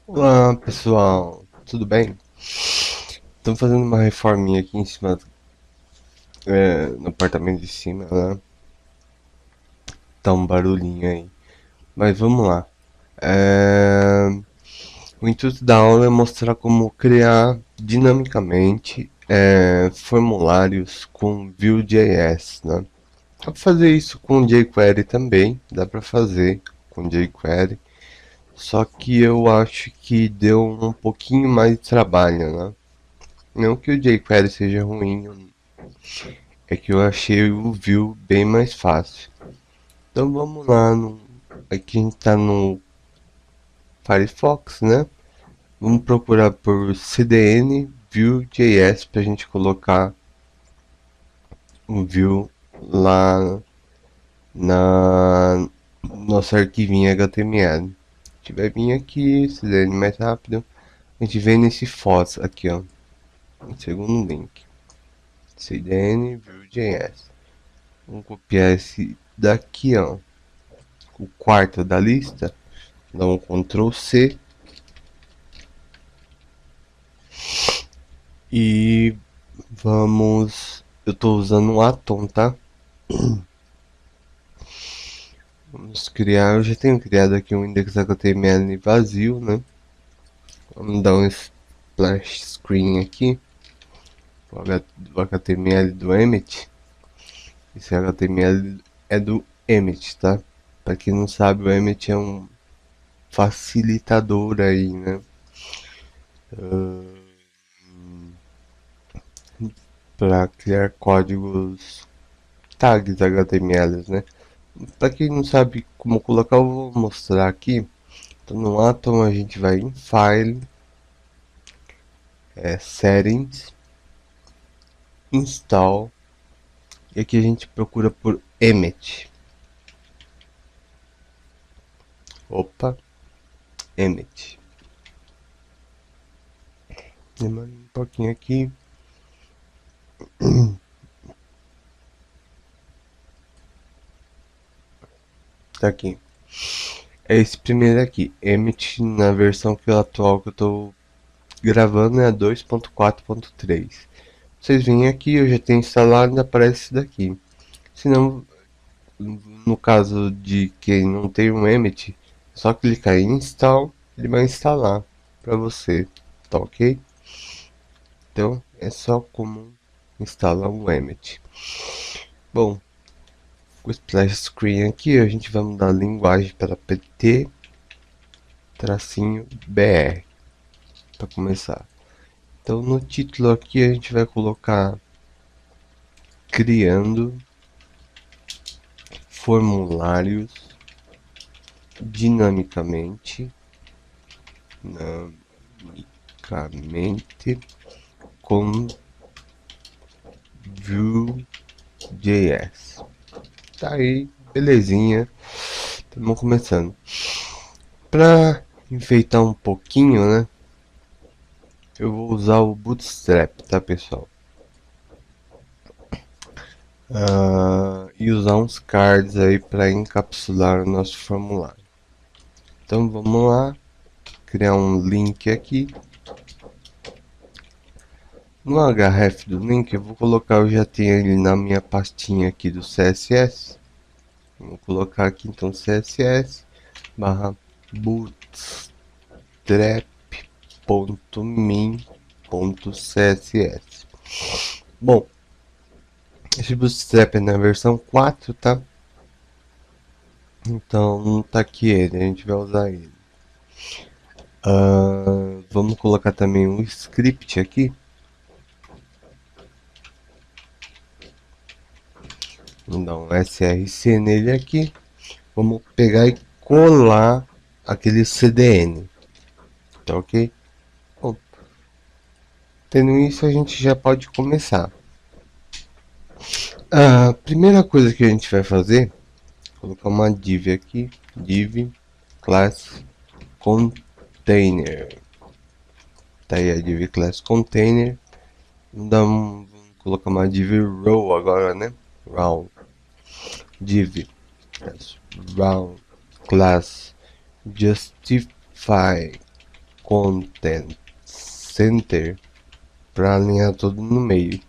Olá pessoal, tudo bem? Estamos fazendo uma reforminha aqui em cima, no apartamento de cima, né? Tá um barulhinho aí, mas vamos lá. É, O intuito da aula é mostrar como criar dinamicamente formulários com Vue.js, né? Dá pra fazer isso com jQuery também, dá pra fazer com jQuery, só que eu acho que deu um pouquinho mais de trabalho, né? Não que o jQuery seja ruim, é que eu achei o Vue bem mais fácil. Então vamos lá, aqui a gente está no Firefox, né? Vamos procurar por CDN Vue.js para a gente colocar o Vue lá na nosso arquivinho HTML. A gente vai vir aqui, CDN mais rápido. A gente vem nesse FOSS aqui, ó. Em segundo link. CDN Vue.js. Vamos copiar esse daqui, ó. O quarto da lista. Dá um Ctrl C e vamos. Eu estou usando o Atom, tá? Vamos criar. Eu já tenho criado aqui um index HTML vazio, né? Vamos dar um splash screen aqui do HTML do Emmet. Esse HTML é do Emmet, tá? Para quem não sabe, o Emmet é um facilitador aí, né? Para criar códigos tags HTML, né? Para quem não sabe como colocar, eu vou mostrar aqui. Então, no Atom a gente vai em File, Settings, Install, e aqui a gente procura por Emmet. Opa, Emmet. Demora um pouquinho aqui. Tá aqui. É esse primeiro aqui, Emmet, na versão atual que eu estou gravando é a 2.4.3. Vocês vêm aqui, eu já tenho instalado e aparece isso daqui. Se não, no caso de quem não tem um Emmet, é só clicar em Install, ele vai instalar para você, tá ok? Então é só como instalar o Emmet. Bom, com o splash screen aqui a gente vai mudar a linguagem para PT BR para começar. Então no título aqui a gente vai colocar criando formulários dinamicamente, dinamicamente com Vue.js. Tá aí, belezinha. Estamos começando. Para enfeitar um pouquinho, né? Eu vou usar o Bootstrap, tá, pessoal? E usar uns cards aí para encapsular o nosso formulário. Então vamos lá, criar um link aqui. No href do link eu vou colocar, eu já tenho ele na minha pastinha aqui do CSS. Vou colocar aqui então CSS barra bootstrap.min.css. Bom, esse Bootstrap é na versão 4, tá? Então tá aqui ele, a gente vai usar ele. Vamos colocar também um script aqui. Vamos dar um src nele aqui. Vamos pegar e colar aquele CDN. Tá ok? Bom, tendo isso a gente já pode começar. A primeira coisa que a gente vai fazer, colocar uma div aqui, div class container. Tá aí a div class container. Vamos colocar uma div row agora, né? Row div row class justify Content Center para alinhar tudo no meio,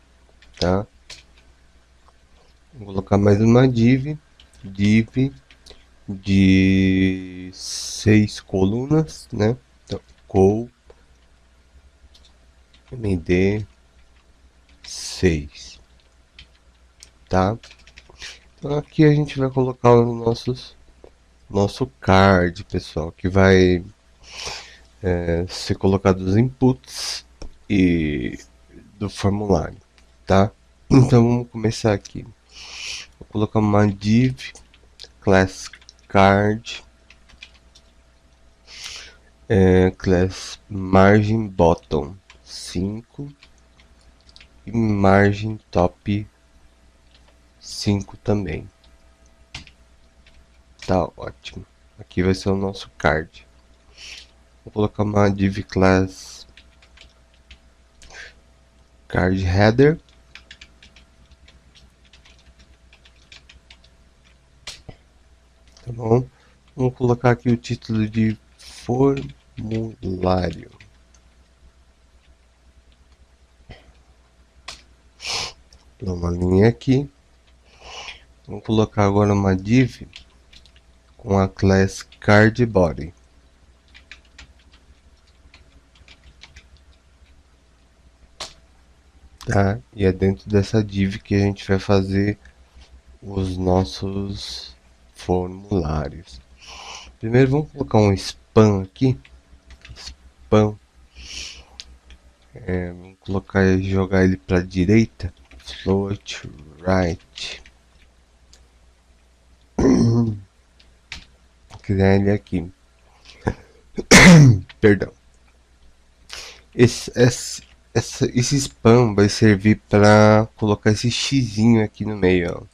tá? Vou colocar mais uma div de 6 colunas, né? Então, col md 6, tá? Então aqui a gente vai colocar os nosso card, pessoal, que vai ser colocado os inputs e do formulário, tá? Então vamos começar aqui. Vou colocar uma div class card, class margin bottom 5 e margin top 5 também. Tá ótimo. Aqui vai ser o nosso card. Vou colocar uma div class card header. Tá bom? Vamos colocar aqui o título de formulário. Dá uma linha aqui. Vamos colocar agora uma div com a class card body. Tá? E é dentro dessa div que a gente vai fazer os nossos formulários. Primeiro vamos colocar um span aqui. Span. Vamos colocar e jogar ele para a direita. Float right. Vou criar ele aqui. Perdão. Esse spam vai servir para colocar esse xizinho aqui no meio, ó,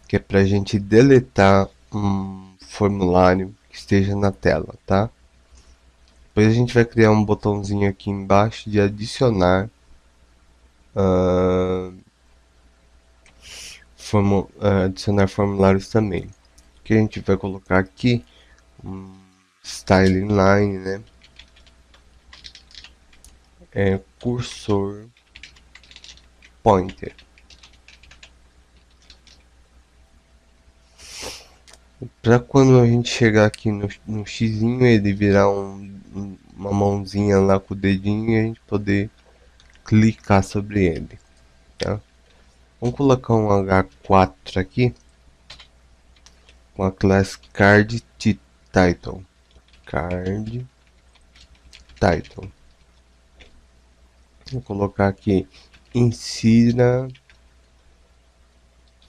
que é para a gente deletar um formulário que esteja na tela, tá? Depois a gente vai criar um botãozinho aqui embaixo de adicionar adicionar formulários também. Que a gente vai colocar aqui um style inline, né? Cursor pointer. Para quando a gente chegar aqui no xizinho, ele virar uma mãozinha lá com o dedinho e a gente poder clicar sobre ele, tá? Vamos colocar um H4 aqui com a class card title. Card title. Vou colocar aqui, insira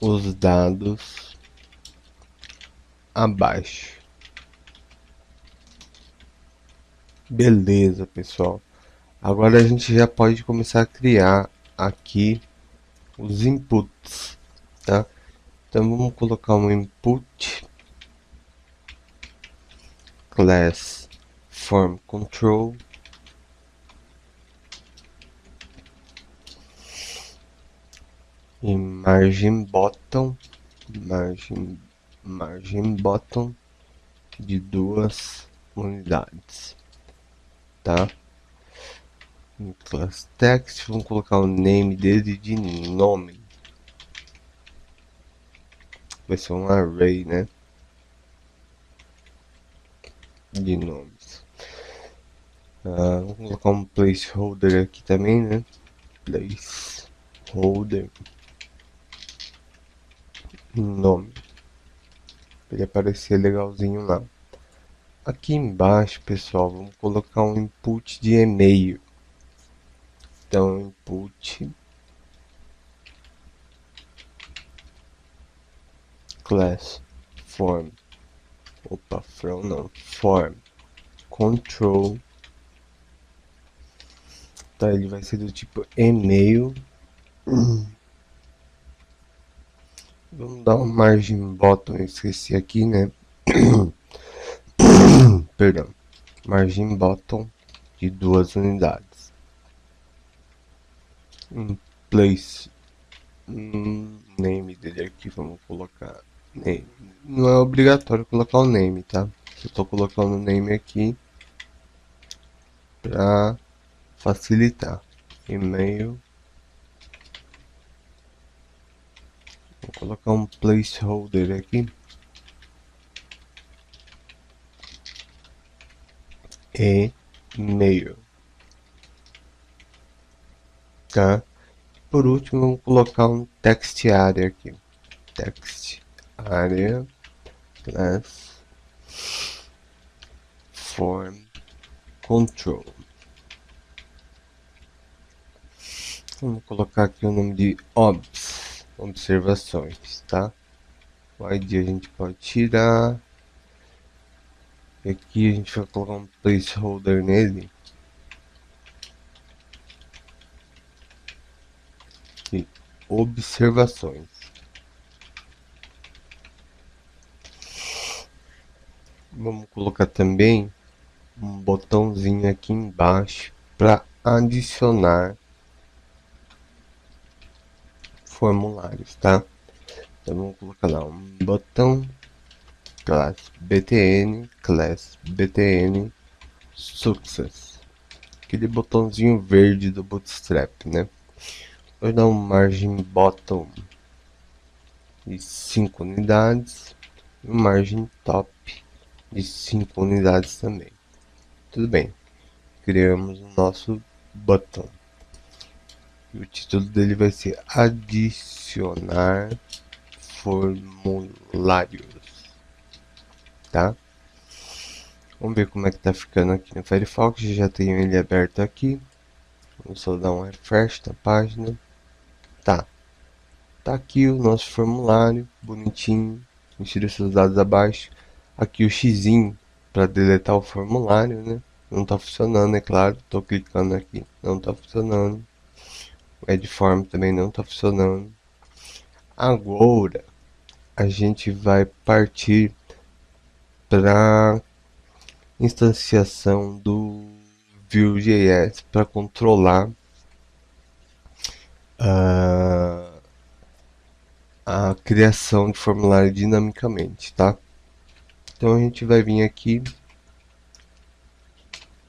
os dados abaixo. Beleza, pessoal. Agora a gente já pode começar a criar aqui os inputs, tá? Então vamos colocar um input class form control e margin bottom de 2 unidades, tá? No class text vamos colocar o name dele de nome, vai ser um array, né, de nomes. Vamos colocar um placeholder aqui também, né, placeholder nome, para ele aparecer legalzinho lá. Aqui embaixo, pessoal, vamos colocar um input de e-mail. Então, input class form, from não, form control, tá? Ele vai ser do tipo e-mail. Vamos dar uma margem bottom, eu esqueci aqui, né? Perdão, margem bottom de 2 unidades. Place name dele aqui, vamos colocar name. Não é obrigatório colocar o name, tá? Se eu tô colocando o name aqui, para facilitar. E-mail. Vou colocar um placeholder aqui. E-mail. Tá? Por último, vamos colocar um text area aqui. Text area class form control. Vamos colocar aqui o nome de observações, tá? O ID a gente pode tirar. E aqui a gente vai colocar um placeholder nele. E observações. Vamos colocar também um botãozinho aqui embaixo para adicionar formulários, tá? Então vamos colocar lá um botão class btn success, aquele botãozinho verde do Bootstrap, né? Vou dar um margem bottom de 5 unidades e um margem top de 5 unidades também. Tudo bem, criamos o nosso botão e o título dele vai ser adicionar formulários, tá? Vamos ver como é que tá ficando aqui no Firefox. Já tenho ele aberto aqui. Vamos só dar um refresh na página. Tá aqui o nosso formulário, bonitinho. Insira seus dados abaixo. Aqui o xizinho para deletar o formulário, né? Não tá funcionando, é claro. Tô clicando aqui, não tá funcionando. O Add Form também não tá funcionando. Agora a gente vai partir para instanciação do Vue.js para controlar a criação de formulário dinamicamente, tá? Então a gente vai vir aqui,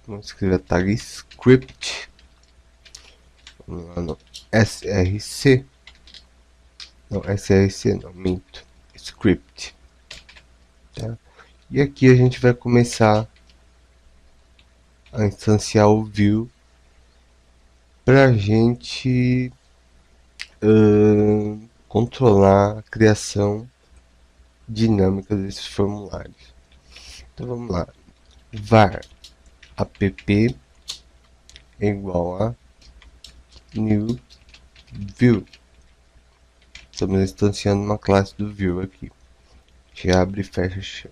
vamos escrever a tag script, vamos lá no src, não, minto, script, tá? E aqui a gente vai começar a instanciar o Vue para a gente controlar a criação dinâmica desses formulários. Então vamos lá, var app é igual a new Vue. Estamos instanciando uma classe do Vue aqui. A gente abre e fecha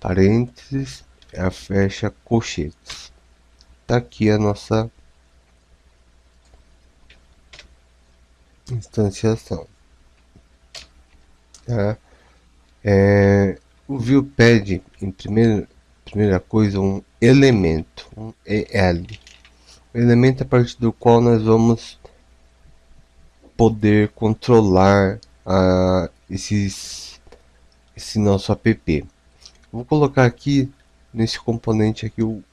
parênteses, fecha colchetes. Tá aqui a nossa instanciação. Tá? O Vue pede em primeira coisa um elemento, um EL. O elemento a partir do qual nós vamos poder controlar esse nosso app. Vou colocar aqui nesse componente aqui o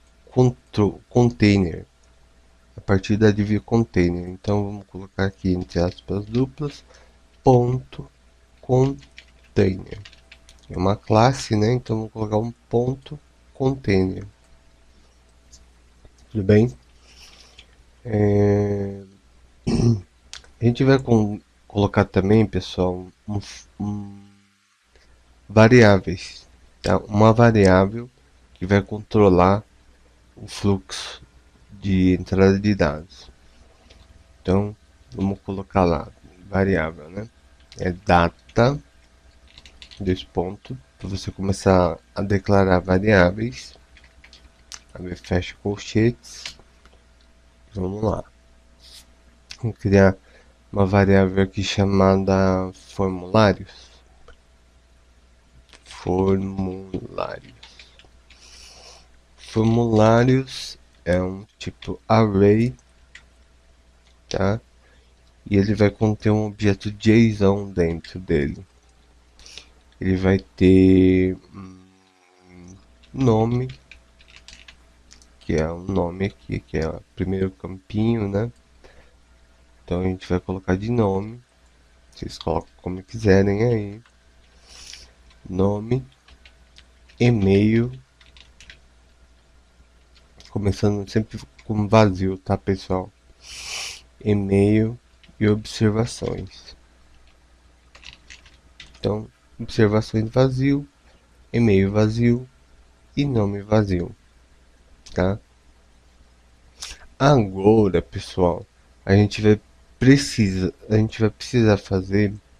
container, a partir da div container. Então vamos colocar aqui entre aspas duplas ponto container. É uma classe, né? Então vamos colocar um ponto container. Tudo bem? A gente vai colocar também, pessoal, variáveis, tá? Uma variável que vai controlar o fluxo de entrada de dados. Então vamos colocar lá variável, né? É data, dois pontos, para você começar a declarar variáveis. Abre, fecha colchetes. Vamos lá. Vamos criar uma variável aqui chamada formulários. Formulários é um tipo array, tá? E ele vai conter um objeto JSON dentro dele. Ele vai ter nome, que é o nome aqui, que é o primeiro campinho, né? Então a gente vai colocar de nome. Vocês colocam como quiserem aí. Nome, e-mail, começando sempre com vazio, tá, pessoal? E-mail e observações. Então, observações vazio, e-mail vazio e nome vazio, tá? Agora, pessoal, a gente vai precisar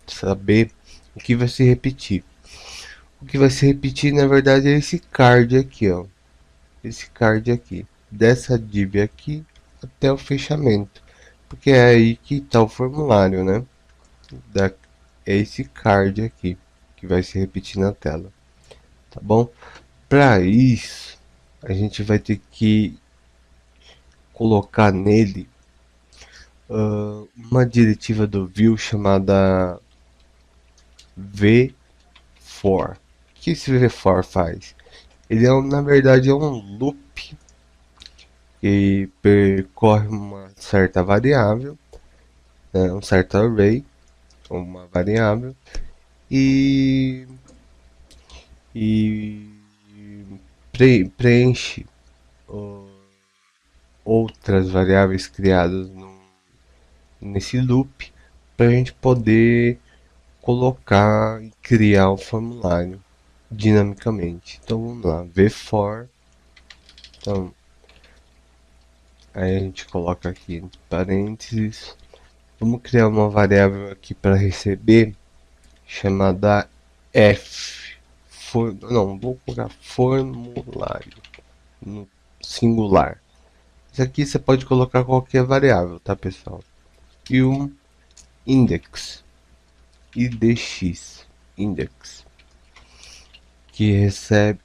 saber o que vai se repetir. O que vai se repetir, na verdade, é esse card aqui, ó. Esse card aqui, dessa div aqui até o fechamento, porque é aí que está o formulário, né? Da, é esse card aqui que vai se repetir na tela, tá bom? Para isso, a gente vai ter que colocar nele uma diretiva do view chamada v-for. O que esse v-for faz? Ele é, na verdade, é um loop que percorre uma certa variável, né, um certo array, uma variável, e, e preenche ó, outras variáveis criadas nesse loop para a gente poder colocar e criar o formulário dinamicamente. Então vamos lá, v-for. Então aí a gente coloca aqui entre parênteses. Vamos criar uma variável aqui para receber chamada f. Não, vou colocar formulário no singular. Isso aqui você pode colocar qualquer variável, tá, pessoal? E um index, index, que recebe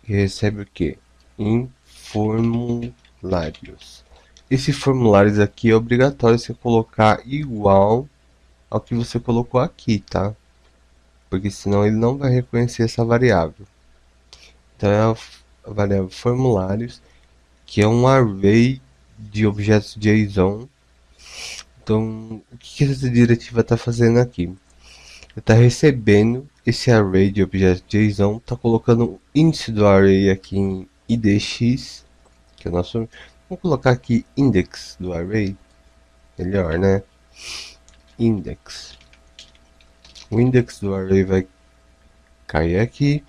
que recebe o que? Em formulários. Esse formulários aqui é obrigatório você colocar igual ao que você colocou aqui, tá? Porque senão ele não vai reconhecer essa variável. Então é a variável formulários, que é um array de objetos JSON. Então, o que essa diretiva está fazendo aqui? Está recebendo esse array de objetos JSON, está colocando o índice do array aqui em idx, que é o nosso. Vamos colocar aqui index do array, melhor, né? Index. O index do array vai cair aqui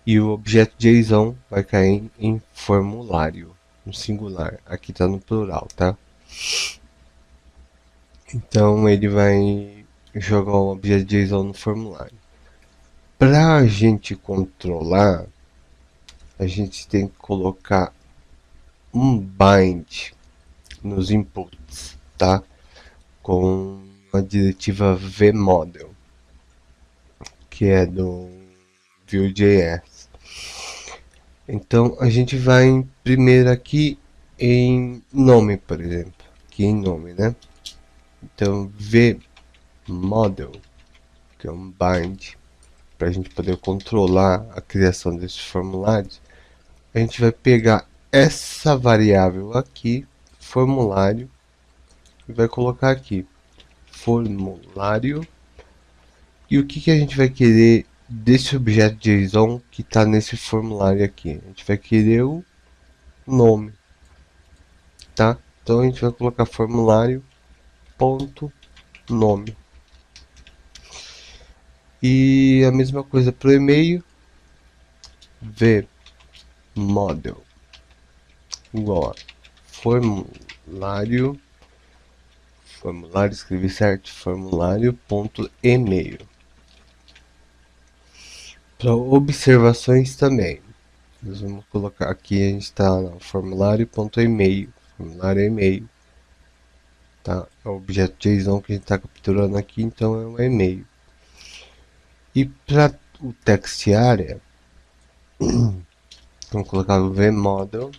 e o objeto JSON vai cair em formulário, no singular. Aqui está no plural, tá? Então ele vai jogar o objeto JSON no formulário. Para a gente controlar, a gente tem que colocar um bind nos inputs, tá? Com a diretiva vmodel, que é do Vue.js. Então a gente vai primeiro aqui em nome, por exemplo, aqui em nome, né? Então vmodel, que é um bind, para a gente poder controlar a criação desses formulários, a gente vai pegar essa variável aqui, formulário, e vai colocar aqui formulário. E o que a gente vai querer desse objeto JSON que está nesse formulário aqui? A gente vai querer o nome, tá? Então a gente vai colocar formulário ponto nome. E a mesma coisa para o e-mail, vmodel igual a formulário, escrevi certo, formulário.email. Para observações também, nós vamos colocar aqui, a gente está no formulário.email, formulário e-mail, tá? É o objeto JSON que a gente está capturando aqui, então é um e-mail. E para o text area, vamos colocar o vmodel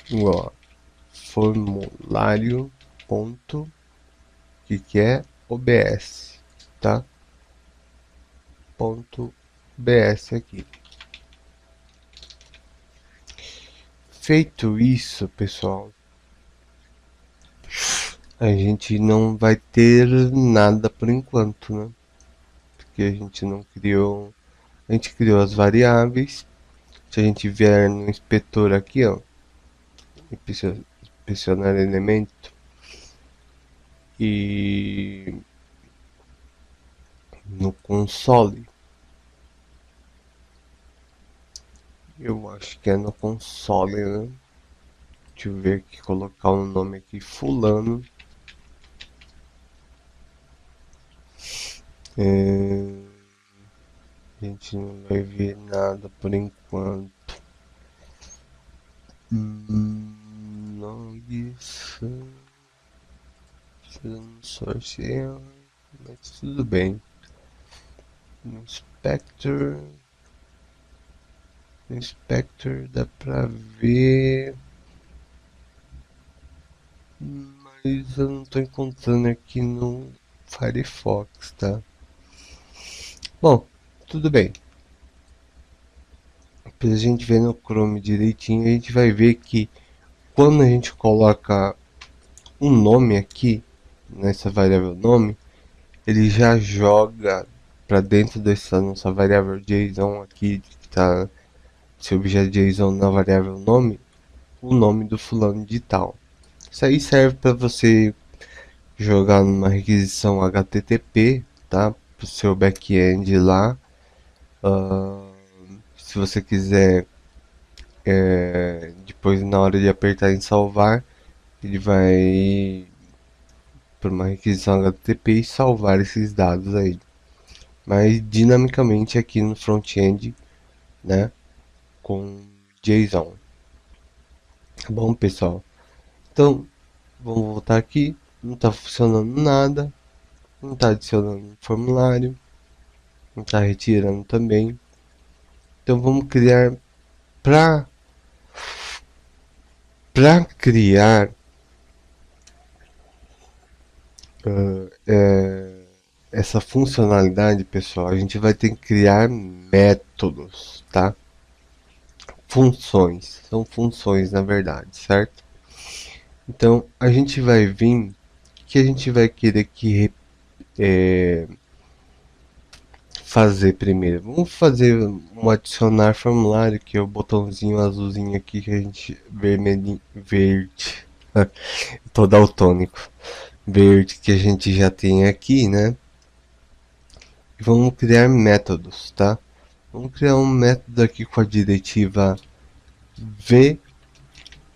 igual a formulário ponto que é obs, tá? Ponto bs aqui. Feito isso, pessoal, a gente não vai ter nada por enquanto, né? Porque a gente não criou, a gente criou as variáveis. Se a gente vier no inspetor aqui, ó, inspecionar elemento e no console, eu acho que é no console, né? Deixa eu ver aqui, colocar um nome aqui, fulano. A gente não vai ver nada por enquanto. Logs. Source, mas tudo bem. No Inspector dá pra ver, mas eu não tô encontrando aqui no Firefox, tá? Bom, tudo bem. Pra gente ver no Chrome direitinho, a gente vai ver que quando a gente coloca um nome aqui, nessa variável nome, ele já joga para dentro dessa nossa variável JSON aqui, que está esse objeto JSON na variável nome, o nome do fulano de tal. Isso aí serve para você jogar numa requisição HTTP, tá? Para o seu back-end lá. Se você quiser, depois na hora de apertar em salvar, ele vai para uma requisição HTTP e salvar esses dados aí. Mas dinamicamente aqui no front-end, né? Com JSON. Tá bom, pessoal? Então, vamos voltar aqui. Não está funcionando nada. Não está adicionando formulário. Não está retirando também. Então vamos criar para criar essa funcionalidade, pessoal, a gente vai ter que criar métodos, tá? Funções, são funções na verdade, certo? Então a gente vai vir que a gente vai querer que fazer primeiro. Vamos fazer um adicionar formulário, que é o botãozinho azulzinho aqui que a gente vermelhinho, verde. Tô daltônico. Verde que a gente já tem aqui, né? E vamos criar métodos, tá? Vamos criar um método aqui com a diretiva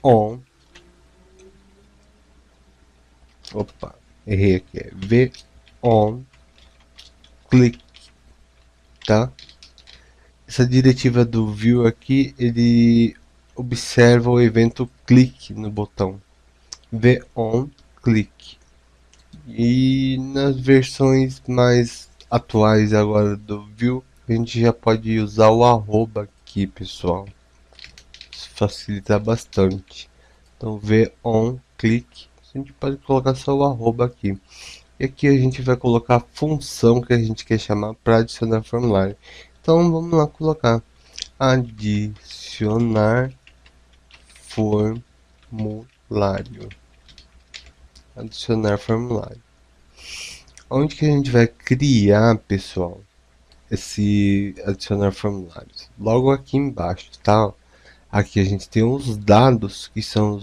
von. Opa, errei aqui. É von click, tá? Essa diretiva do view aqui, ele observa o evento clique no botão von click. E nas versões mais atuais agora do view, a gente já pode usar o arroba aqui, pessoal. Isso facilita bastante. Então von click, a gente pode colocar só o arroba aqui. E aqui a gente vai colocar a função que a gente quer chamar para adicionar formulário. Então vamos lá colocar adicionar formulário. Adicionar formulário. Onde que a gente vai criar, pessoal, esse adicionar formulários? Logo aqui embaixo, tá? Aqui a gente tem os dados, que são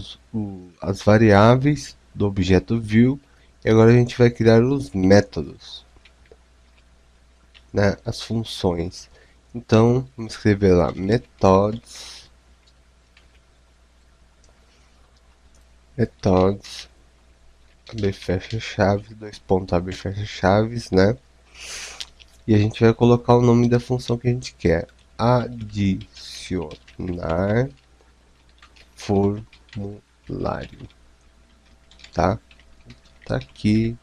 as variáveis do objeto view. E agora a gente vai criar os métodos, né? As funções. Então, vamos escrever lá, methods, abre fecha chaves, dois pontos, abre fecha chaves, né? E a gente vai colocar o nome da função que a gente quer. Adicionar formulário, tá? Tá aqui,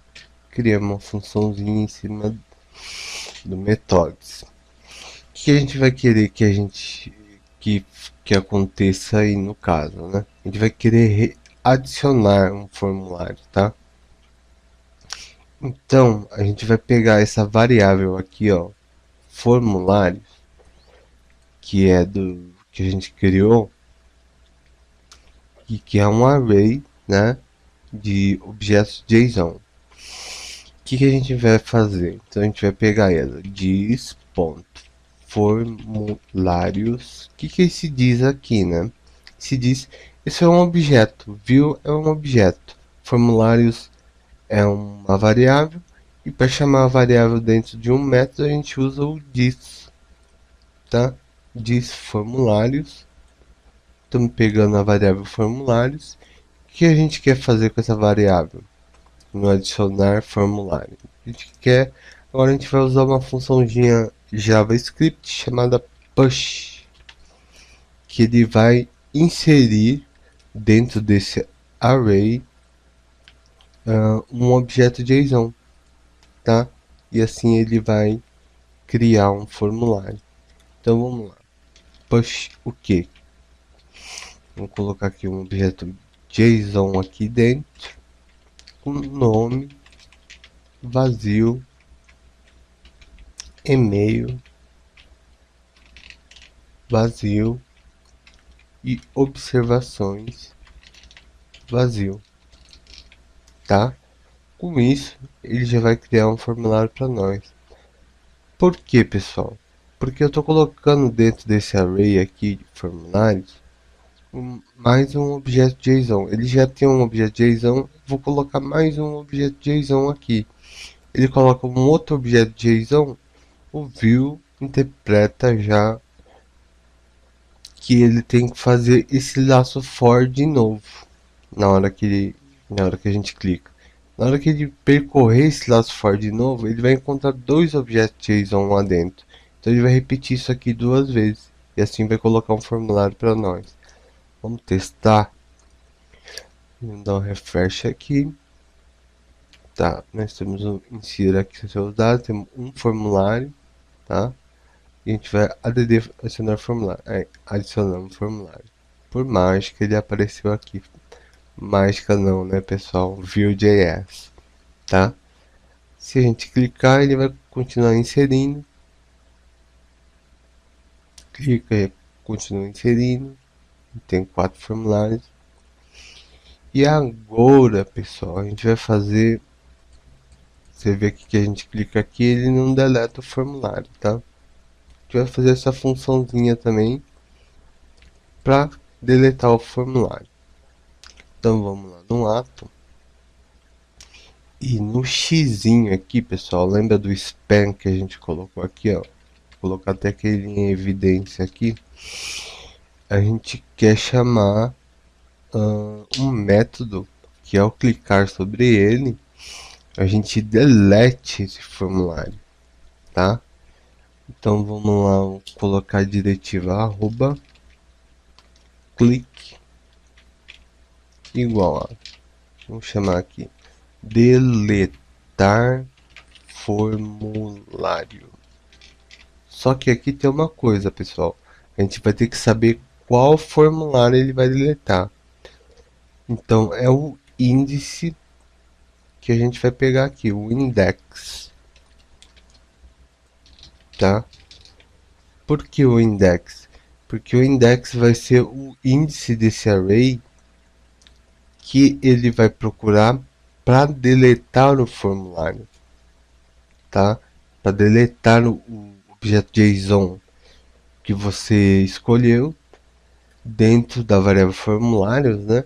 criamos uma funçãozinha em cima do methods. O que a gente vai querer que aconteça aí no caso, né? A gente vai querer adicionar um formulário, tá? Então, a gente vai pegar essa variável aqui, ó, formulário, que é do que a gente criou, aqui que é um array, né, de objetos JSON. O que a gente vai fazer? Então a gente vai pegar ela, diz.formulários. O que esse diz aqui, né? Se diz, isso é um objeto, view é um objeto, formulários é uma variável, e para chamar a variável dentro de um método a gente usa o diz, tá? Diz formulários. Estamos pegando a variável formulários. O que a gente quer fazer com essa variável? No adicionar formulário. A gente quer, agora a gente vai usar uma funçãozinha JavaScript chamada push, que ele vai inserir dentro desse array um objeto JSON, tá? E assim ele vai criar um formulário. Então vamos lá. Push o que? Vamos colocar aqui um objeto JSON aqui dentro, com nome, vazio, e-mail, vazio e observações, vazio, tá? Com isso, ele já vai criar um formulário para nós. Por que, pessoal? Porque eu estou colocando dentro desse array aqui de formulários mais um objeto JSON. Ele já tem um objeto JSON, vou colocar mais um objeto JSON aqui. Ele coloca um outro objeto JSON, o view interpreta já que ele tem que fazer esse laço for de novo na hora que a gente clica. Na hora que ele percorrer esse laço for de novo, ele vai encontrar dois objetos JSON lá dentro. Então ele vai repetir isso aqui duas vezes e assim vai colocar um formulário para nós. Vamos testar. Vamos dar um refresh aqui. Tá, nós temos um insira aqui seus dados, temos um formulário, tá? E a gente vai adicionar formulário. Aí, adicionamos formulário. Por mágica ele apareceu aqui. Mágica não, né, pessoal? Vue.js, tá? Se a gente clicar, ele vai continuar inserindo. Clica e continua inserindo. Tem 4 formulários. E agora, pessoal, a gente vai fazer. Você vê aqui que a gente clica aqui, ele não deleta o formulário, tá? A gente vai fazer essa funçãozinha também para deletar o formulário. Então vamos lá no ato. E no xizinho aqui, pessoal, lembra do span que a gente colocou aqui, ó? Vou colocar até aquele em evidência aqui. A gente quer chamar um método que ao clicar sobre ele, a gente delete esse formulário, tá? Então vamos lá, vou colocar a diretiva arroba click igual a, vamos chamar aqui, deletar formulário. Só que aqui tem uma coisa, pessoal. A gente vai ter que saber qual formulário ele vai deletar. Então é o índice que a gente vai pegar aqui, o index, tá? Por que o index? Porque o index vai ser o índice desse array que ele vai procurar para deletar o formulário, tá? Para deletar o objeto JSON que você escolheu dentro da variável formulários, né?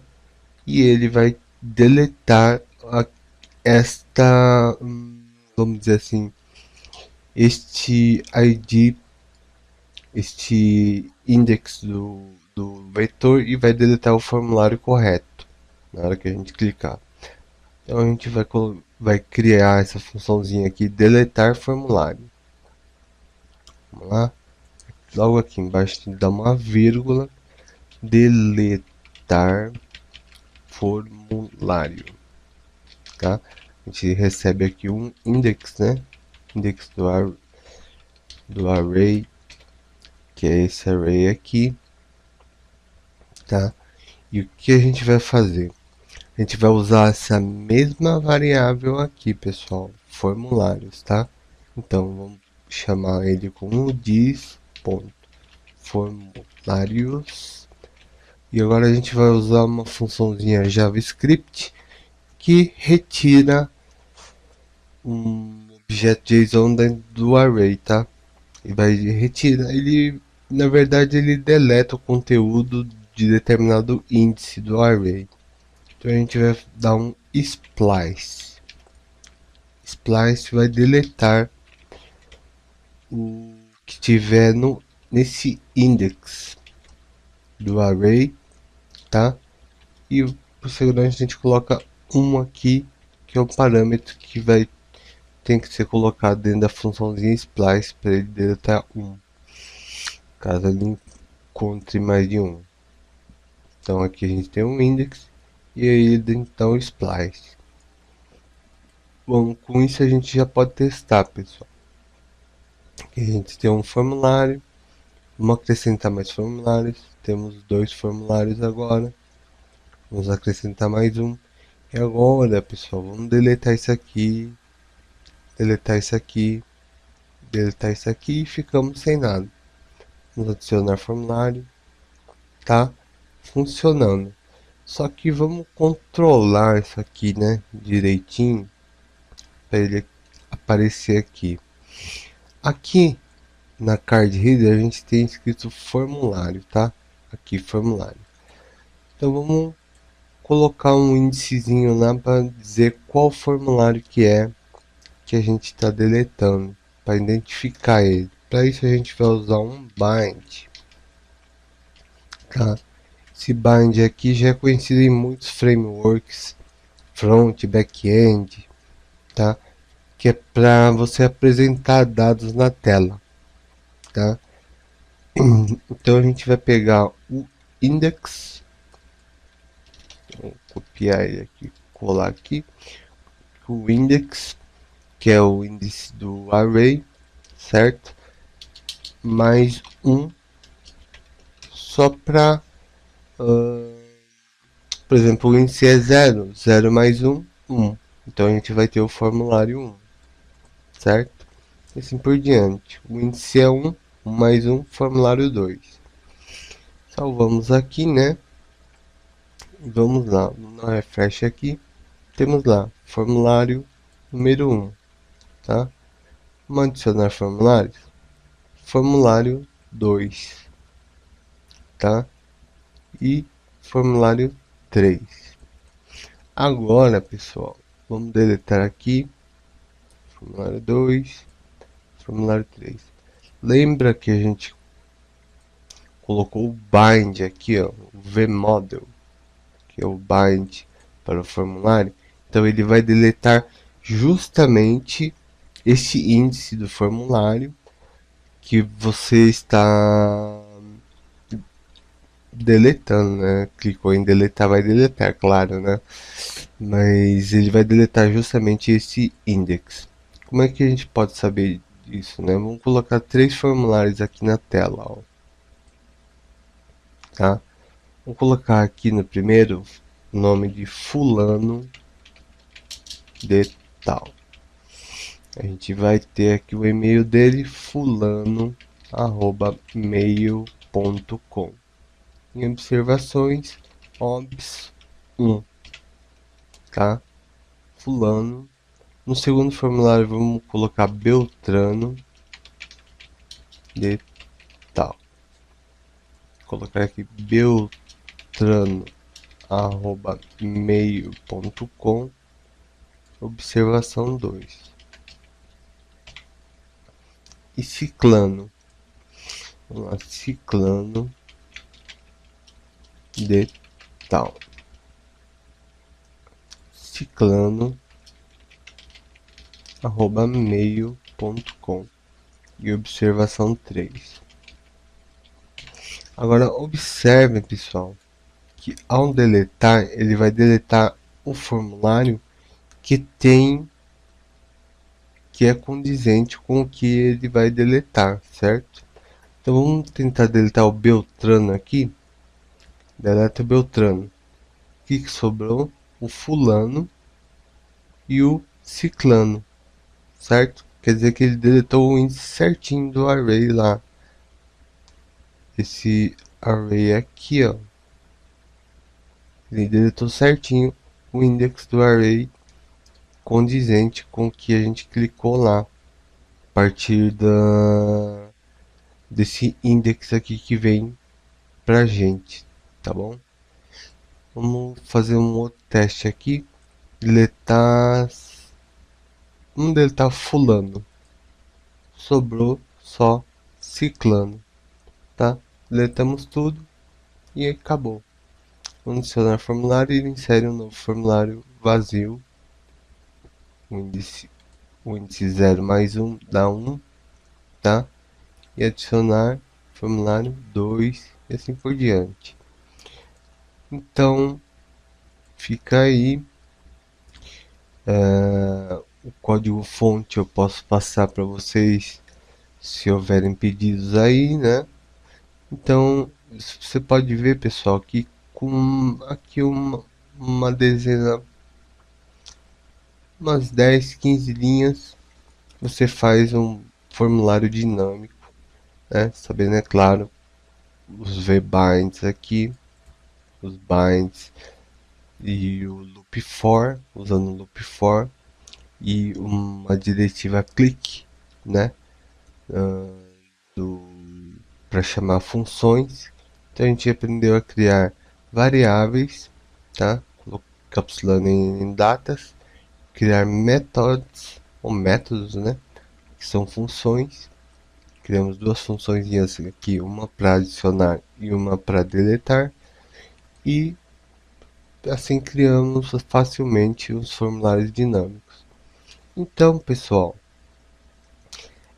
E ele vai deletar esta, vamos dizer assim, este ID, este index do vetor e vai deletar o formulário correto na hora que a gente clicar. Então a gente vai criar essa funçãozinha aqui, deletar formulário. Vamos lá. Logo aqui embaixo dá uma vírgula, deletar formulário, tá? A gente recebe aqui um index, né? Index do array, que é esse array aqui, tá? E o que a gente vai fazer? A gente vai usar essa mesma variável aqui, pessoal, formulários, tá? Então vamos chamar ele como diz.formulários E agora a gente vai usar uma funçãozinha JavaScript que retira um objeto JSON dentro do array, tá? E vai retirar, ele, na verdade, ele deleta o conteúdo de determinado índice do array. Então a gente vai dar um splice. Splice vai deletar o que tiver nesse index do array, tá? E por segurança a gente coloca um aqui, que é o parâmetro que tem que ser colocado dentro da funçãozinha splice para ele deletar um, caso ele encontre mais de um. Então aqui a gente tem um index e aí então o splice. Bom, com isso a gente já pode testar, pessoal. Aqui a gente tem um formulário, vamos acrescentar mais formulários, temos 2 formulários agora, vamos acrescentar mais um. E agora, pessoal, vamos deletar isso aqui, deletar isso aqui, deletar isso aqui e ficamos sem nada. Vamos adicionar formulário, tá funcionando. Só que vamos controlar isso aqui, né, direitinho, para ele aparecer aqui. Aqui na card reader a gente tem escrito formulário, tá? Aqui formulário. Então vamos colocar um índicezinho lá para dizer qual formulário que é que a gente está deletando, para identificar ele. Para isso a gente vai usar um bind, tá? Esse bind aqui já é conhecido em muitos frameworks, front, back-end, tá? Que é para você apresentar dados na tela, tá? Então a gente vai pegar o index, vou copiar ele aqui, colar aqui, o index, que é o índice do array, certo? Mais um, só para, por exemplo, o índice é 0, 0 mais 1, 1. Então a gente vai ter o formulário 1, certo? E assim por diante. O índice é 1, 1 mais 1, formulário 2. Salvamos aqui, né? E vamos lá, no refresh aqui, temos lá, formulário número 1, tá? Vamos adicionar formulários. Formulário 2, tá? E formulário 3. Agora, pessoal, vamos deletar aqui, formulário 2, formulário 3. Lembra que a gente colocou o bind aqui, ó, o vmodel, que é o bind para o formulário. Então ele vai deletar justamente esse índice do formulário que você está deletando, né? Clicou em deletar, vai deletar, claro, né? Mas ele vai deletar justamente esse index. Como é que a gente pode saber disso, né? Vamos colocar 3 formulários aqui na tela, ó, tá? Vou colocar aqui no primeiro o nome de fulano de tal. A gente vai ter aqui o e-mail dele, fulano@mail.com. Em observações, obs 1, tá? Fulano. No segundo formulário vamos colocar Beltrano de tal. Vou colocar aqui beltrano@mail.com. Observação 2. E ciclano. Vamos lá, ciclano de tal. Ciclano@mail.com. E observação 3. Agora observe, pessoal, que ao deletar, ele vai deletar o formulário que é condizente com o que ele vai deletar, certo? Então vamos tentar deletar o Beltrano aqui. Deleta o Beltrano. O que sobrou? O fulano e o ciclano, certo? Quer dizer que ele deletou o índice certinho do array lá. Esse array aqui, ó, Ele deletou certinho o index do array condizente com o que a gente clicou lá, a partir desse index aqui que vem pra gente, tá bom? Vamos fazer um outro teste aqui, deletar, vamos deletar fulano, sobrou só ciclano, tá? Deletamos tudo e acabou. Vamos adicionar formulário e ele insere um novo formulário vazio, o índice 0 mais 1 dá 1, tá? E adicionar formulário 2 e assim por diante. Então, fica aí. O código fonte eu posso passar para vocês se houverem pedidos aí, né? Então, você pode ver, pessoal, que com aqui uma dezena, umas 10, 15 linhas, você faz um formulário dinâmico, né? Sabendo, é claro, os v-binds aqui, os binds e o loop for, usando o loop for e uma diretiva click, né? Para chamar funções. Então a gente aprendeu a criar variáveis, tá? Encapsulando em datas, criar métodos ou métodos, né? Que são funções. Criamos duas funções aqui, uma para adicionar e uma para deletar. E assim criamos facilmente os formulários dinâmicos. Então, pessoal,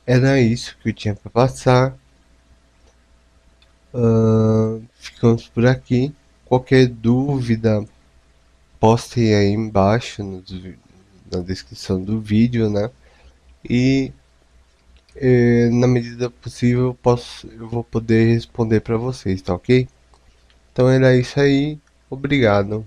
era isso que eu tinha para passar. Ficamos por aqui. Qualquer dúvida, postem aí embaixo na descrição do vídeo, né? E na medida possível eu vou poder responder para vocês, tá ok? Então era isso aí. Obrigado.